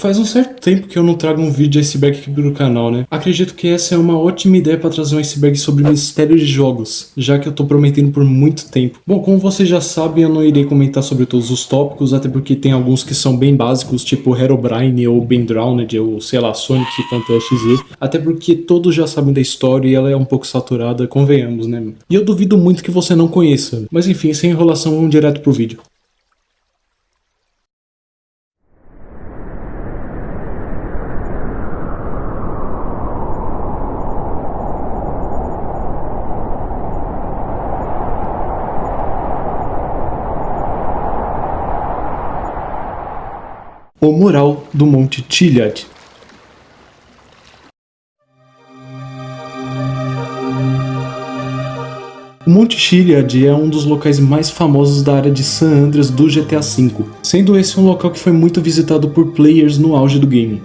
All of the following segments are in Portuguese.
Faz um certo tempo que eu não trago um vídeo de iceberg aqui pro canal, né? Acredito que essa é uma ótima ideia para trazer um iceberg sobre mistério de jogos, já que eu tô prometendo por muito tempo. Bom, como vocês já sabem, eu não irei comentar sobre todos os tópicos, até porque tem alguns que são bem básicos, tipo Herobrine ou Ben Drowned, ou sei lá, Sonic Fantasy Z, até porque todos já sabem da história e ela é um pouco saturada, convenhamos, né? E eu duvido muito que você não conheça, mas enfim, sem enrolação, vamos direto pro vídeo. O mural do Monte Chiliad. O Monte Chiliad é um dos locais mais famosos da área de San Andreas do GTA V, sendo esse um local que foi muito visitado por players no auge do game.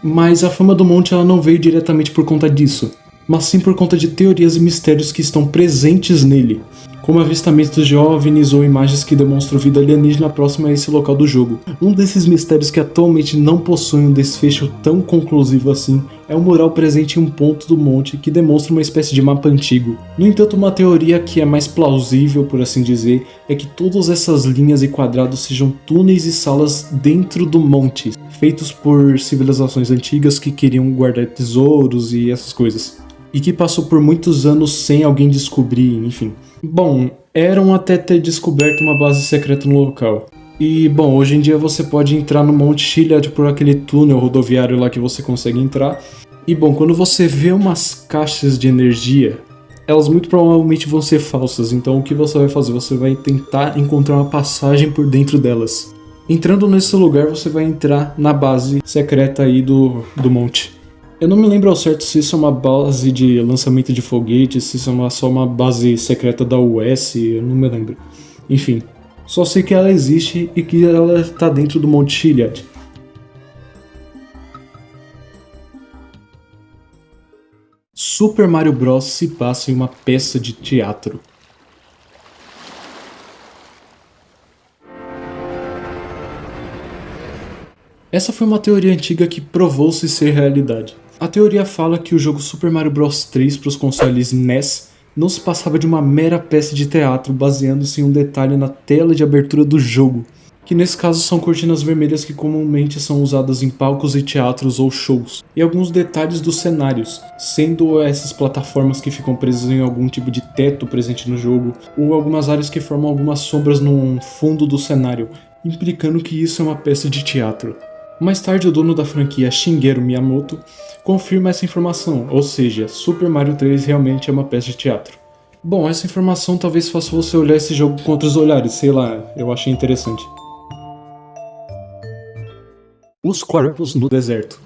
Mas a fama do monte ela não veio diretamente por conta disso, mas sim por conta de teorias e mistérios que estão presentes nele, como avistamentos de OVNIs ou imagens que demonstram vida alienígena próxima a esse local do jogo. Um desses mistérios que atualmente não possui um desfecho tão conclusivo assim é o mural presente em um ponto do monte que demonstra uma espécie de mapa antigo. No entanto, uma teoria que é mais plausível, por assim dizer, é que todas essas linhas e quadrados sejam túneis e salas dentro do monte, feitos por civilizações antigas que queriam guardar tesouros e essas coisas, e que passou por muitos anos sem alguém descobrir, enfim. Bom, eram até ter descoberto uma base secreta no local. E, bom, hoje em dia você pode entrar no Monte Chiliad por aquele túnel rodoviário lá que você consegue entrar. E, bom, quando você vê umas caixas de energia, elas muito provavelmente vão ser falsas. Então, o que você vai fazer? Você vai tentar encontrar uma passagem por dentro delas. Entrando nesse lugar, você vai entrar na base secreta aí do monte. Eu não me lembro ao certo se isso é uma base de lançamento de foguetes, se isso é só uma base secreta da US, eu não me lembro. Enfim, só sei que ela existe e que ela está dentro do Monte Chiliad. Super Mario Bros. Se passa em uma peça de teatro. Essa foi uma teoria antiga que provou-se ser realidade. A teoria fala que o jogo Super Mario Bros 3 para os consoles NES não se passava de uma mera peça de teatro baseando-se em um detalhe na tela de abertura do jogo, que nesse caso são cortinas vermelhas que comumente são usadas em palcos e teatros ou shows, e alguns detalhes dos cenários, sendo essas plataformas que ficam presas em algum tipo de teto presente no jogo, ou algumas áreas que formam algumas sombras no fundo do cenário, implicando que isso é uma peça de teatro. Mais tarde, o dono da franquia, Shigeru Miyamoto, confirma essa informação, ou seja, Super Mario 3 realmente é uma peça de teatro. Bom, essa informação talvez faça você olhar esse jogo com outros olhares, sei lá, eu achei interessante. Os corpos no deserto.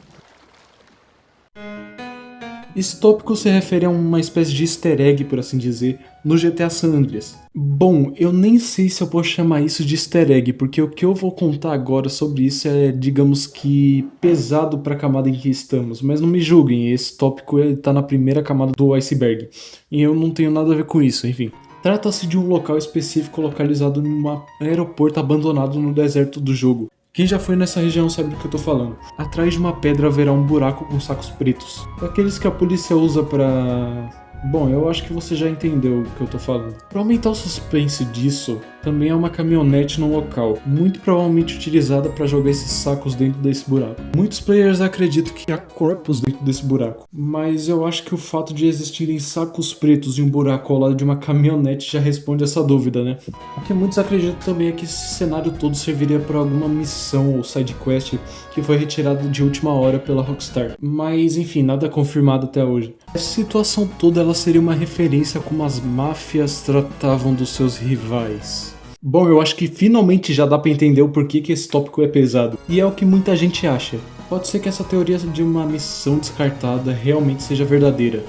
Esse tópico se refere a uma espécie de easter egg, por assim dizer, no GTA San Andreas. Bom, eu nem sei se eu posso chamar isso de easter egg, porque o que eu vou contar agora sobre isso é, digamos que, pesado para a camada em que estamos, mas não me julguem, esse tópico está na primeira camada do iceberg, e eu não tenho nada a ver com isso, enfim. Trata-se de um local específico localizado em um aeroporto abandonado no deserto do jogo. Quem já foi nessa região sabe do que eu tô falando. Atrás de uma pedra haverá um buraco com sacos pretos. Aqueles que a polícia usa pra... Bom, eu acho que você já entendeu o que eu tô falando. Para aumentar o suspense disso, também há uma caminhonete no local, muito provavelmente utilizada para jogar esses sacos dentro desse buraco. Muitos players acreditam que há corpos dentro desse buraco, mas eu acho que o fato de existirem sacos pretos e um buraco ao lado de uma caminhonete já responde essa dúvida, né? O que muitos acreditam também é que esse cenário todo serviria para alguma missão ou side quest que foi retirada de última hora pela Rockstar. Mas enfim, nada confirmado até hoje. Essa situação toda ela seria uma referência a como as máfias tratavam dos seus rivais. Bom, eu acho que finalmente já dá pra entender o porquê que esse tópico é pesado. E é o que muita gente acha. Pode ser que essa teoria de uma missão descartada realmente seja verdadeira.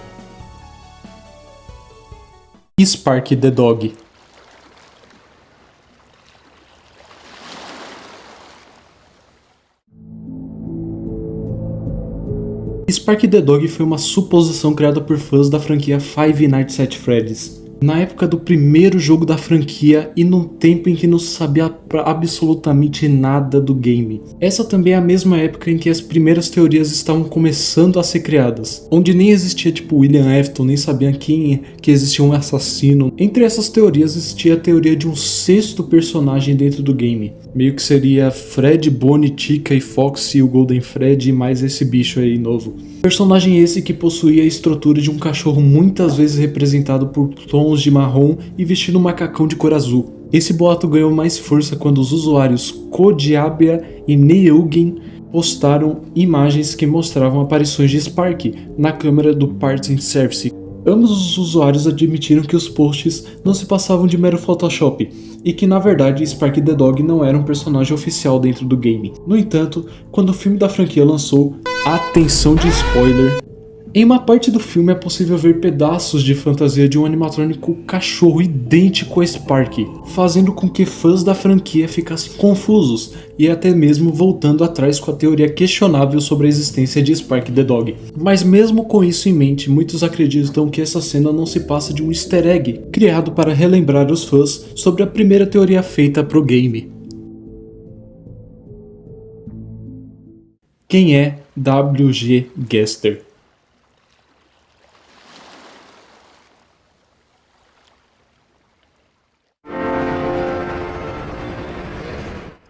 Spark the Dog. Spark the Dog foi uma suposição criada por fãs da franquia Five Nights at Freddy's. Na época do primeiro jogo da franquia e num tempo em que não se sabia absolutamente nada do game. Essa também é a mesma época em que as primeiras teorias estavam começando a ser criadas, onde nem existia tipo William Afton, nem sabiam que existia um assassino. Entre essas teorias existia a teoria de um sexto personagem dentro do game, meio que seria Fred, Bonnie, Chica e Foxy, o Golden Fred e mais esse bicho aí novo. Personagem esse que possuía a estrutura de um cachorro muitas vezes representado por tons de marrom e vestindo um macacão de cor azul. Esse boato ganhou mais força quando os usuários Kodiabia e Neugin postaram imagens que mostravam aparições de Spark na câmera do Parts and Service. Ambos os usuários admitiram que os posts não se passavam de mero Photoshop e que na verdade Spark the Dog não era um personagem oficial dentro do game. No entanto, quando o filme da franquia lançou, atenção de spoiler, em uma parte do filme é possível ver pedaços de fantasia de um animatrônico cachorro idêntico a Spark, fazendo com que fãs da franquia ficassem confusos e até mesmo voltando atrás com a teoria questionável sobre a existência de Spark the Dog. Mas mesmo com isso em mente, muitos acreditam que essa cena não se passa de um easter egg, criado para relembrar os fãs sobre a primeira teoria feita pro game. Quem é W.G. Gaster?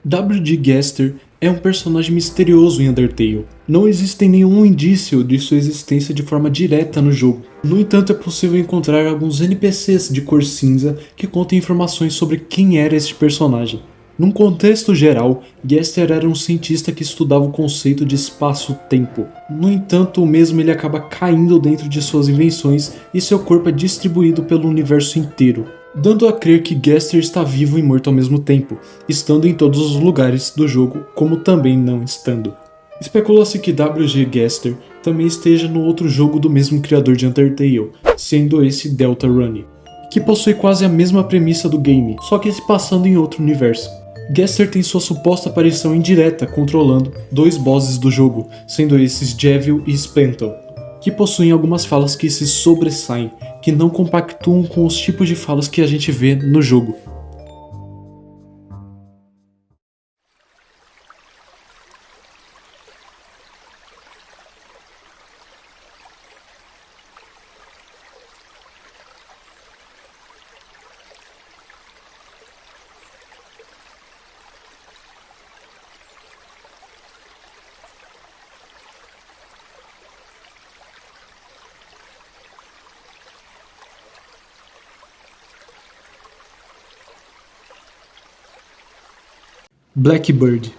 W.G. Gaster é um personagem misterioso em Undertale. Não existe nenhum indício de sua existência de forma direta no jogo. No entanto, é possível encontrar alguns NPCs de cor cinza que contem informações sobre quem era este personagem. Num contexto geral, Gaster era um cientista que estudava o conceito de espaço-tempo. No entanto, o mesmo ele acaba caindo dentro de suas invenções e seu corpo é distribuído pelo universo inteiro, dando a crer que Gaster está vivo e morto ao mesmo tempo, estando em todos os lugares do jogo, como também não estando. Especula-se que W.G. Gaster também esteja no outro jogo do mesmo criador de Undertale, sendo esse Deltarune, que possui quase a mesma premissa do game, só que se passando em outro universo. Gaster tem sua suposta aparição indireta controlando dois bosses do jogo, sendo esses Jevil e Splenton, que possuem algumas falas que se sobressaem, que não compactuam com os tipos de falas que a gente vê no jogo. Blackbird.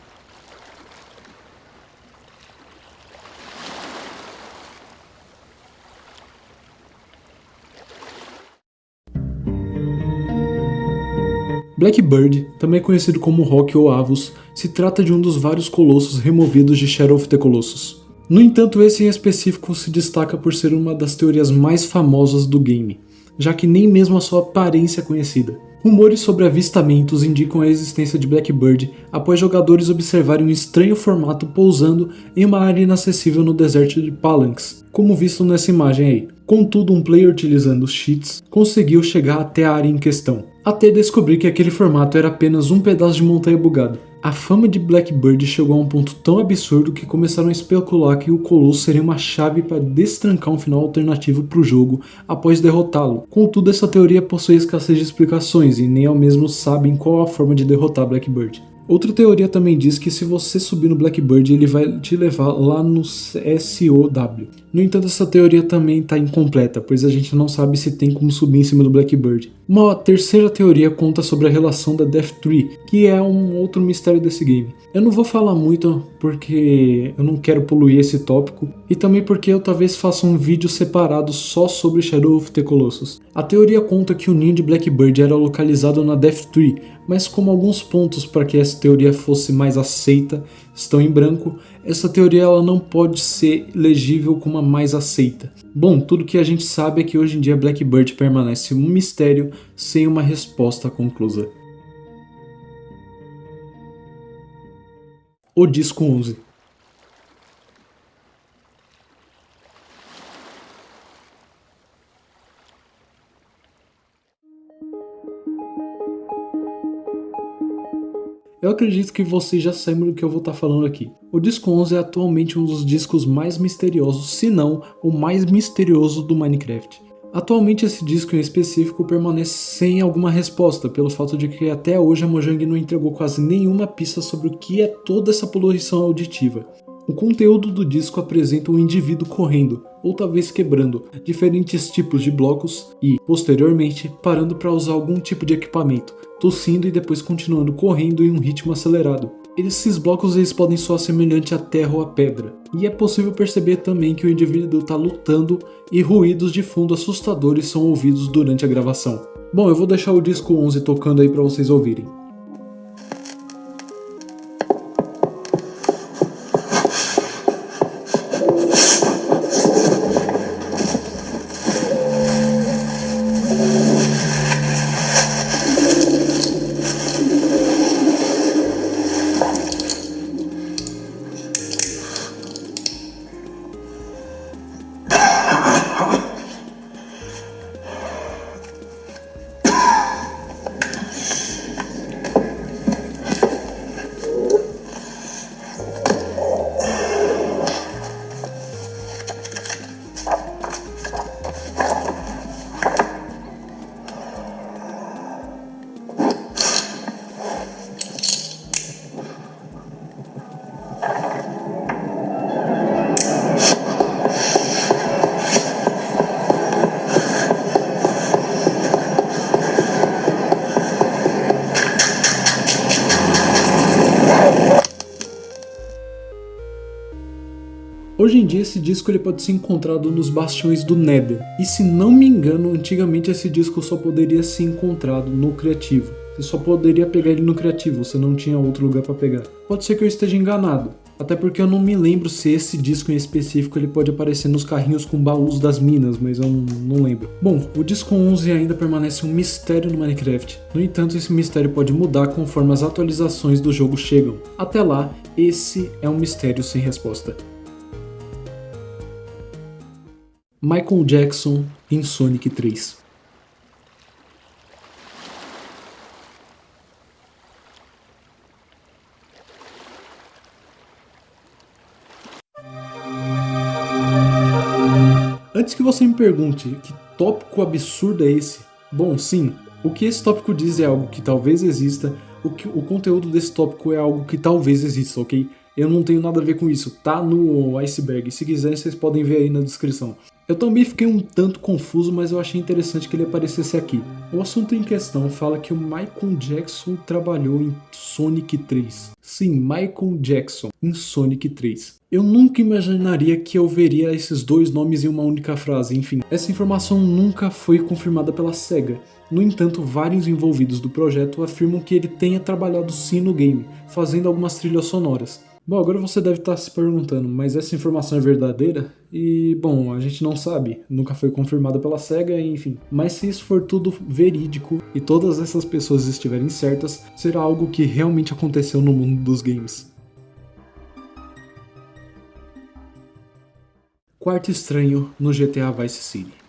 Blackbird, também conhecido como Rock ou Avos, se trata de um dos vários colossos removidos de Shadow of the Colossus. No entanto, esse em específico se destaca por ser uma das teorias mais famosas do game, já que nem mesmo a sua aparência é conhecida. Rumores sobre avistamentos indicam a existência de Blackbird após jogadores observarem um estranho formato pousando em uma área inacessível no deserto de Palanx, como visto nessa imagem aí. Contudo, um player utilizando os cheats conseguiu chegar até a área em questão, até descobrir que aquele formato era apenas um pedaço de montanha bugado. A fama de Blackbird chegou a um ponto tão absurdo que começaram a especular que o Colosso seria uma chave para destrancar um final alternativo para o jogo após derrotá-lo. Contudo, essa teoria possui escassez de explicações e nem ao mesmo sabem qual a forma de derrotar Blackbird. Outra teoria também diz que se você subir no Blackbird, ele vai te levar lá no SOW. No entanto, essa teoria também está incompleta, pois a gente não sabe se tem como subir em cima do Blackbird. Uma terceira teoria conta sobre a relação da Death Tree, que é um outro mistério desse game. Eu não vou falar muito porque eu não quero poluir esse tópico, e também porque eu talvez faça um vídeo separado só sobre Shadow of the Colossus. A teoria conta que o ninho de Blackbird era localizado na Death Tree, mas como alguns pontos para que essa teoria fosse mais aceita estão em branco, essa teoria ela não pode ser legível como a mais aceita. Bom, tudo que a gente sabe é que hoje em dia Blackbird permanece um mistério sem uma resposta conclusa. O disco 11. Eu acredito que vocês já sabem do que eu vou estar falando aqui. O disco 11 é atualmente um dos discos mais misteriosos, se não o mais misterioso do Minecraft. Atualmente esse disco em específico permanece sem alguma resposta, pelo fato de que até hoje a Mojang não entregou quase nenhuma pista sobre o que é toda essa poluição auditiva. O conteúdo do disco apresenta um indivíduo correndo, ou talvez quebrando, diferentes tipos de blocos e, posteriormente, parando para usar algum tipo de equipamento, tossindo e depois continuando correndo em um ritmo acelerado. Esses blocos eles podem soar semelhante à terra ou à pedra, e é possível perceber também que o indivíduo está lutando e ruídos de fundo assustadores são ouvidos durante a gravação. Bom, eu vou deixar o disco 11 tocando aí para vocês ouvirem. Hoje em dia esse disco ele pode ser encontrado nos bastiões do Nether, e se não me engano, antigamente esse disco só poderia ser encontrado no Criativo. Você só poderia pegar ele no Criativo, você não tinha outro lugar para pegar. Pode ser que eu esteja enganado, até porque eu não me lembro se esse disco em específico ele pode aparecer nos carrinhos com baús das minas, mas eu não lembro. Bom, o disco 11 ainda permanece um mistério no Minecraft, no entanto esse mistério pode mudar conforme as atualizações do jogo chegam. Até lá, esse é um mistério sem resposta. Michael Jackson em Sonic 3. Antes que você me pergunte que tópico absurdo é esse, bom, sim, o que esse tópico diz é algo que talvez exista, o conteúdo desse tópico é algo que talvez exista, ok? Eu não tenho nada a ver com isso, tá no iceberg, se quiserem vocês podem ver aí na descrição. Eu também fiquei um tanto confuso, mas eu achei interessante que ele aparecesse aqui. O assunto em questão fala que o Michael Jackson trabalhou em Sonic 3. Sim, Michael Jackson em Sonic 3. Eu nunca imaginaria que eu veria esses dois nomes em uma única frase, enfim. Essa informação nunca foi confirmada pela SEGA. No entanto, vários envolvidos do projeto afirmam que ele tenha trabalhado sim no game, fazendo algumas trilhas sonoras. Bom, agora você deve estar se perguntando, mas essa informação é verdadeira? E, bom, a gente não sabe, nunca foi confirmada pela SEGA, enfim. Mas se isso for tudo verídico e todas essas pessoas estiverem certas, será algo que realmente aconteceu no mundo dos games. Quarto estranho no GTA Vice City.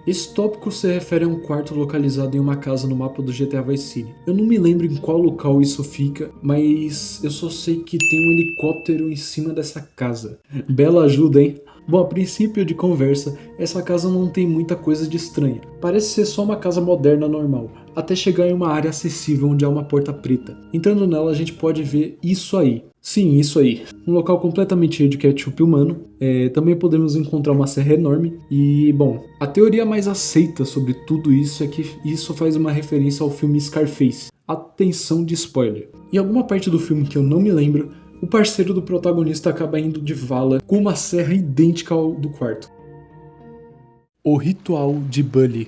Esse tópico se refere a um quarto localizado em uma casa no mapa do GTA Vice City. Eu não me lembro em qual local isso fica, mas eu só sei que tem um helicóptero em cima dessa casa. Bela ajuda, hein? Bom, a princípio de conversa, essa casa não tem muita coisa de estranha. Parece ser só uma casa moderna normal, até chegar em uma área acessível onde há uma porta preta. Entrando nela a gente pode ver isso aí. Sim, isso aí. Um local completamente cheio de ketchup humano. Também podemos encontrar uma serra enorme. E, bom, a teoria mais aceita sobre tudo isso é que isso faz uma referência ao filme Scarface. Atenção de spoiler. Em alguma parte do filme que eu não me lembro, o parceiro do protagonista acaba indo de vala com uma serra idêntica ao do quarto. O ritual de Bully.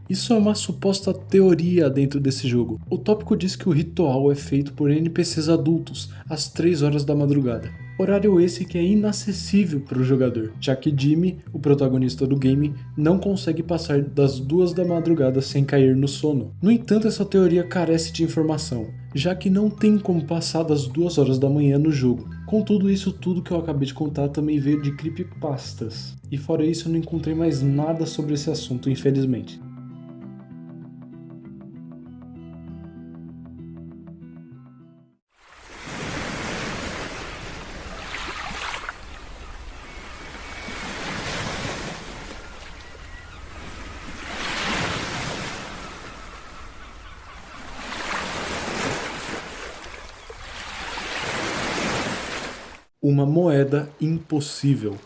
Isso é uma suposta teoria dentro desse jogo. O tópico diz que o ritual é feito por NPCs adultos às 3 horas da madrugada. Horário esse que é inacessível para o jogador, já que Jimmy, o protagonista do game, não consegue passar das 2 da madrugada sem cair no sono. No entanto, essa teoria carece de informação, já que não tem como passar das 2 horas da manhã no jogo. Contudo, isso tudo que eu acabei de contar também veio de creepypastas, e fora isso eu não encontrei mais nada sobre esse assunto, infelizmente. Uma moeda impossível.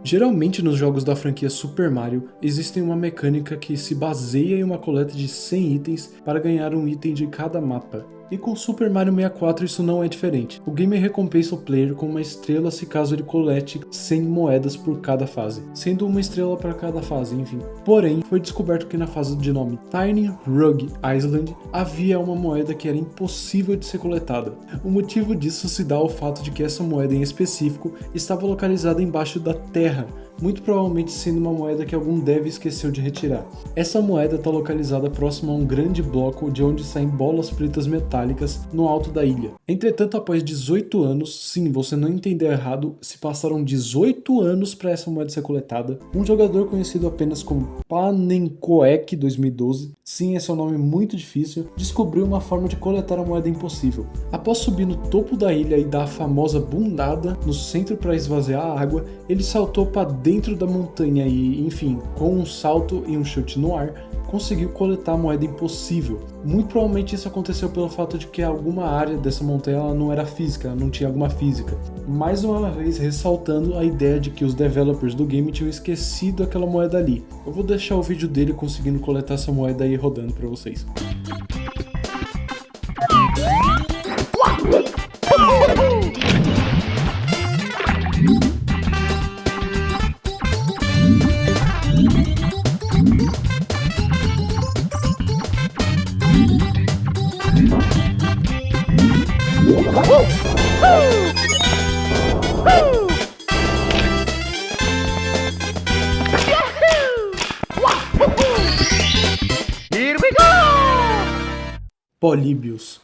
Geralmente nos jogos da franquia Super Mario, existe uma mecânica que se baseia em uma coleta de 100 itens para ganhar um item de cada mapa. E com Super Mario 64 isso não é diferente. O game recompensa o player com uma estrela se caso ele colete 100 moedas por cada fase, sendo uma estrela para cada fase, enfim. Porém, foi descoberto que na fase de nome Tiny Rug Island havia uma moeda que era impossível de ser coletada. O motivo disso se dá ao fato de que essa moeda em específico estava localizada embaixo da terra, muito provavelmente sendo uma moeda que algum dev esqueceu de retirar. Essa moeda está localizada próximo a um grande bloco de onde saem bolas pretas metálicas no alto da ilha. Entretanto, após 18 anos, sim, você não entendeu errado, se passaram 18 anos para essa moeda ser coletada, um jogador conhecido apenas como Panenkoek 2012, sim, esse é um nome muito difícil, descobriu uma forma de coletar a moeda impossível. Após subir no topo da ilha e dar a famosa bundada no centro para esvaziar a água, ele saltou para dentro da montanha e, enfim, com um salto e um chute no ar, conseguiu coletar a moeda impossível. Muito provavelmente isso aconteceu pelo fato de que alguma área dessa montanha ela não era física, ela não tinha alguma física. Mais uma vez ressaltando a ideia de que os developers do game tinham esquecido aquela moeda ali. Eu vou deixar o vídeo dele conseguindo coletar essa moeda aí rodando para vocês. Here we go! Polybius.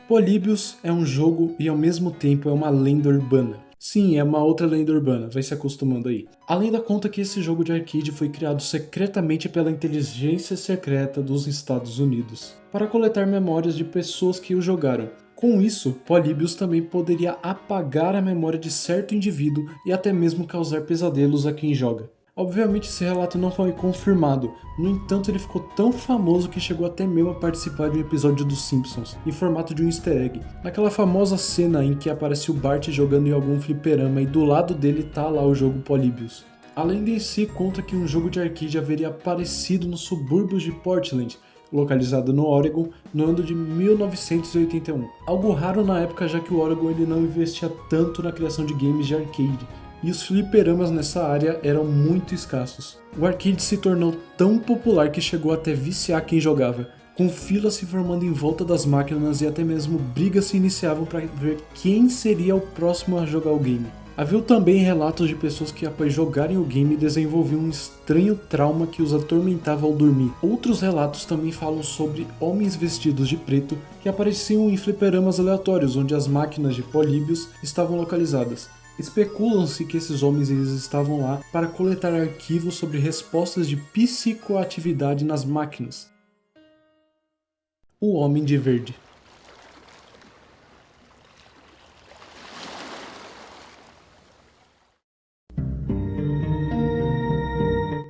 Polybius é um jogo e ao mesmo tempo é uma lenda urbana. Sim, é uma outra lenda urbana, vai se acostumando aí. A lenda conta que esse jogo de arcade foi criado secretamente pela inteligência secreta dos Estados Unidos, para coletar memórias de pessoas que o jogaram. Com isso, Polybius também poderia apagar a memória de certo indivíduo e até mesmo causar pesadelos a quem joga. Obviamente esse relato não foi confirmado, no entanto ele ficou tão famoso que chegou até mesmo a participar de um episódio dos Simpsons, em formato de um easter egg. Naquela famosa cena em que aparece o Bart jogando em algum fliperama e do lado dele tá lá o jogo Polybius. A lenda em si conta que um jogo de arcade haveria aparecido nos subúrbios de Portland, localizado no Oregon, no ano de 1981. Algo raro na época, já que o Oregon ele não investia tanto na criação de games de arcade, e os fliperamas nessa área eram muito escassos. O arcade se tornou tão popular que chegou até viciar quem jogava, com filas se formando em volta das máquinas e até mesmo brigas se iniciavam para ver quem seria o próximo a jogar o game. Havia também relatos de pessoas que após jogarem o game desenvolviam um estranho trauma que os atormentava ao dormir. Outros relatos também falam sobre homens vestidos de preto que apareciam em fliperamas aleatórios onde as máquinas de Polybius estavam localizadas. Especulam-se que esses homens eles estavam lá para coletar arquivos sobre respostas de psicoatividade nas máquinas. O Homem de Verde.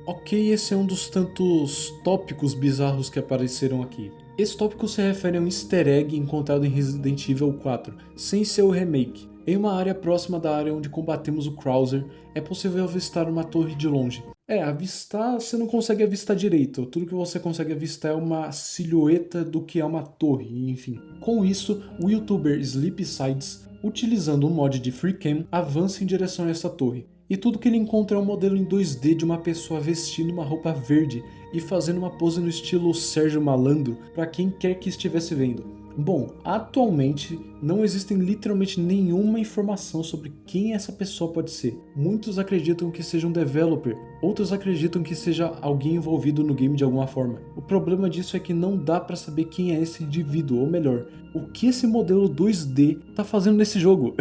Ok, esse é um dos tantos tópicos bizarros que apareceram aqui. Esse tópico se refere a um easter egg encontrado em Resident Evil 4, sem ser o remake. Em uma área próxima da área onde combatemos o Krauser, é possível avistar uma torre de longe. Avistar, você não consegue avistar direito. Tudo que você consegue avistar é uma silhueta do que é uma torre, enfim. Com isso, o youtuber Sleepysides, utilizando um mod de FreeCam, avança em direção a essa torre. E tudo que ele encontra é um modelo em 2D de uma pessoa vestindo uma roupa verde e fazendo uma pose no estilo Sérgio Malandro para quem quer que estivesse vendo. Bom, atualmente não existem literalmente nenhuma informação sobre quem essa pessoa pode ser. Muitos acreditam que seja um developer, outros acreditam que seja alguém envolvido no game de alguma forma. O problema disso é que não dá pra saber quem é esse indivíduo, ou melhor, o que esse modelo 2D tá fazendo nesse jogo.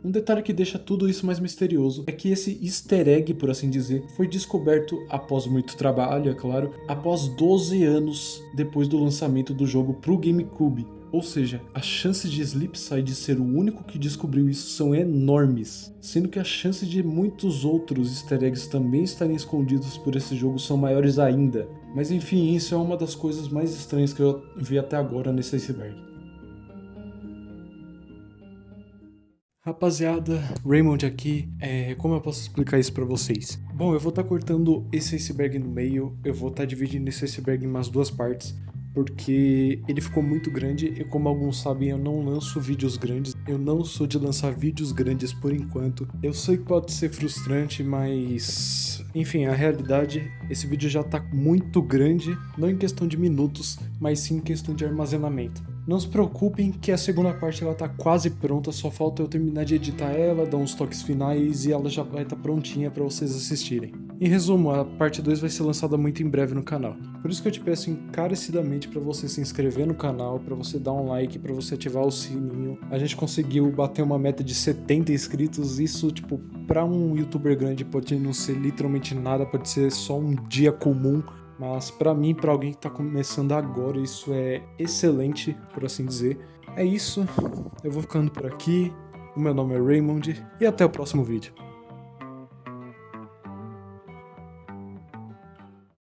Um detalhe que deixa tudo isso mais misterioso é que esse easter egg, por assim dizer, foi descoberto após muito trabalho, é claro, após 12 anos depois do lançamento do jogo pro GameCube. Ou seja, as chances de Sleepside ser o único que descobriu isso são enormes, sendo que as chances de muitos outros easter eggs também estarem escondidos por esse jogo são maiores ainda. Mas enfim, isso é uma das coisas mais estranhas que eu vi até agora nesse iceberg. Rapaziada, Raymond aqui, como eu posso explicar isso pra vocês? Bom, eu vou estar cortando esse iceberg no meio, eu vou estar dividindo esse iceberg em umas duas partes, porque ele ficou muito grande e como alguns sabem eu não lanço vídeos grandes, eu não sou de lançar vídeos grandes por enquanto. Eu sei que pode ser frustrante, mas enfim, a realidade, esse vídeo já tá muito grande, não em questão de minutos, mas sim em questão de armazenamento. Não se preocupem que a segunda parte ela tá quase pronta, só falta eu terminar de editar ela, dar uns toques finais e ela já vai estar prontinha para vocês assistirem. Em resumo, a parte 2 vai ser lançada muito em breve no canal. Por isso que eu te peço encarecidamente para você se inscrever no canal, para você dar um like, para você ativar o sininho. A gente conseguiu bater uma meta de 70 inscritos, isso tipo, para um youtuber grande pode não ser literalmente nada, pode ser só um dia comum. Mas pra mim, pra alguém que tá começando agora, isso é excelente, por assim dizer. É isso, eu vou ficando por aqui. O meu nome é Raymond e até o próximo vídeo.